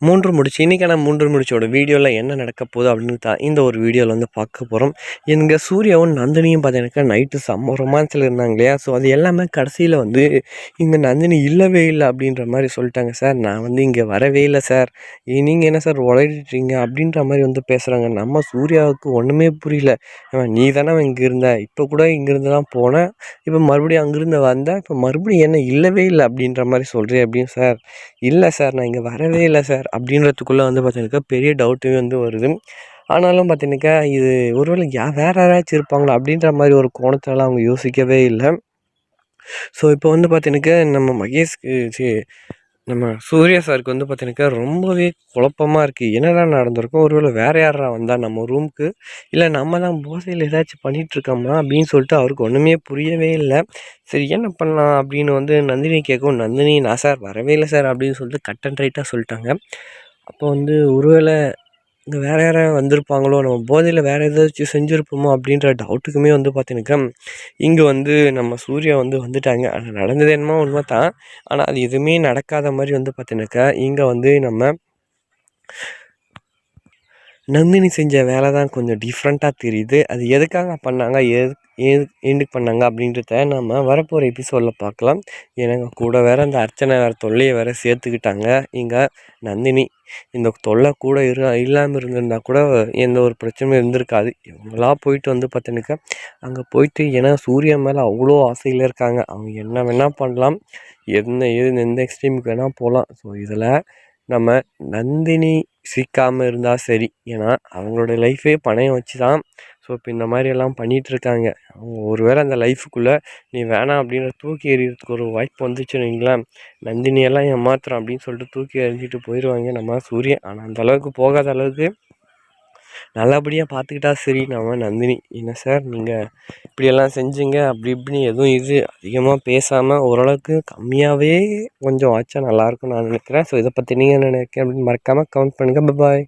3 முடிச்சு இன்றைக்கான 3 முடிச்சோட வீடியோவில் என்ன நடக்க போகுது அப்படின்னு இந்த ஒரு வீடியோவில் வந்து பார்க்க போகிறோம். எங்கள் சூர்யாவும் நந்தினியும் பார்த்தீங்கன்னாக்கா நைட்டு செம்ம ரொமான்ஸில் இருந்தாங்க இல்லையா? ஸோ அது எல்லாமே கடைசியில் வந்து இங்கே நந்தினி இல்லவே இல்லை அப்படின்ற மாதிரி சொல்லிட்டாங்க. சார் நான் வந்து இங்கே வரவே இல்லை சார், நீங்கள் என்ன சார் உளறிட்டீங்க அப்படின்ற மாதிரி வந்து பேசுகிறாங்க. நம்ம சூர்யாவுக்கு ஒன்றுமே புரியல. நீ தானே இங்கே இருந்த, இப்போ கூட இங்கேருந்து தான் போனேன், இப்போ மறுபடியும் அங்கேருந்து வந்தேன், இப்போ மறுபடியும் என்ன இல்லவே இல்லை அப்படின்ற மாதிரி சொல்கிறேன் அப்படின்னு. சார் இல்லை சார் நான் இங்கே வரவே இல்லை சார் அப்படின்றதுக்குள்ளே வந்து பார்த்தீங்கன்னாக்கா பெரிய டவுட்டுமே வந்து வருது. ஆனாலும் பார்த்தீங்கன்னாக்கா இது ஒருவேளை வேறு யாராச்சும் இருப்பாங்களா அப்படின்ற மாதிரி ஒரு கோணத்தெல்லாம் அவங்க யோசிக்கவே இல்லை. ஸோ இப்போ வந்து பார்த்தீங்கன்னாக்கா நம்ம சூர்யா சாருக்கு வந்து பார்த்தீங்கன்னாக்கா ரொம்பவே குழப்பமாக இருக்குது. என்னடா நடந்திருக்கும், ஒருவேளை வேறு யாரா வந்தால் நம்ம ரூமுக்கு, இல்லை நம்ம தான் போதையில் ஏதாச்சும் பண்ணிகிட்ருக்கோமா அப்படின்னு சொல்லிட்டு அவருக்கு ஒன்றுமே புரியவே இல்லை. சரி என்ன பண்ணலாம் அப்படின்னு வந்து நந்தினி கேட்கவும், நந்தினி நான் சார் வரவே இல்லை சார் அப்படின்னு சொல்லிட்டு கட் அண்ட் ரைட்டாக சொல்லிட்டாங்க. அப்போ வந்து ஒருவேளை இங்கே வேறு யாராவது வந்திருப்பாங்களோ, நம்ம போதையில் வேறு ஏதாச்சும் செஞ்சுருப்போமோ அப்படின்ற டவுட்டுக்குமே வந்து பார்த்தீங்கன்னாக்கா இங்கே வந்து நம்ம சூர்யா வந்து வந்துட்டாங்க. ஆனால் நடந்தது என்னமோ உண்மை தான், ஆனால் அது எதுவுமே நடக்காத மாதிரி வந்து பார்த்தீங்கன்னாக்கா இங்கே வந்து நம்ம நந்தினி செஞ்ச வேலை தான் கொஞ்சம் டிஃப்ரெண்ட்டாக தெரியுது. அது எதுக்காக பண்ணாங்க, ஏதுக்கு பண்ணாங்க அப்படின்றத நம்ம வரப்போகிற எபிசோடில் பார்க்கலாம். ஏன்னா கூட வேறு அந்த அர்ச்சனை வேறு தொல்லையை வேறு சேர்த்துக்கிட்டாங்க. இங்கே நந்தினி இந்த தொல்லை கூட இல்லாமல் இருந்திருந்தா கூட எந்த ஒரு பிரச்சனையும் இருந்திருக்காது. இவங்களா போயிட்டு வந்து பார்த்தீங்கன்னாக்கா அங்கே போயிட்டு, ஏன்னா சூர்யா மேலே அவ்வளோ ஆசையில் இருக்காங்க. அவங்க என்ன வேணால் பண்ணலாம், எந்த எக்ஸ்ட்ரீமுக்கு வேணால் போகலாம். ஸோ இதில் நம்ம நந்தினி சிக்காமல் இருந்தால் சரி. ஏன்னா அவங்களோட லைஃபே பணையம் வச்சு தான் ஸோ இப்போ இந்த மாதிரியெல்லாம் பண்ணிகிட்ருக்காங்க. அவங்க ஒரு வேளை அந்த லைஃபுக்குள்ளே நீ வேணாம் அப்படின்னு தூக்கி எறிகிறதுக்கு ஒரு வாய்ப்பு வந்துச்சுன்னு வைங்களேன், நந்தினியெல்லாம் ஏமாத்துறான் அப்படின்னு சொல்லிட்டு தூக்கி எறிஞ்சிட்டு போயிடுவாங்க நம்ம சூரியன். ஆனால் அந்த அளவுக்கு போகாத அளவுக்கு நல்லபடியாக பார்த்துக்கிட்டா சரி நம்ம நந்தினி. என்ன சார் நீங்கள் இப்படியெல்லாம் செஞ்சீங்க அப்படி இப்படின்னு எதுவும் அதிகமாக பேசாமல் ஓரளவுக்கு கம்மியாகவே கொஞ்சம் ஆச்சா நல்லாயிருக்கும்னு நான் நினைக்கிறேன். ஸோ இதை பற்றி நீங்கள் என்ன நினைக்கிறேன் அப்படின்னு மறக்காமல் கமெண்ட் பண்ணுங்கள். பாய்.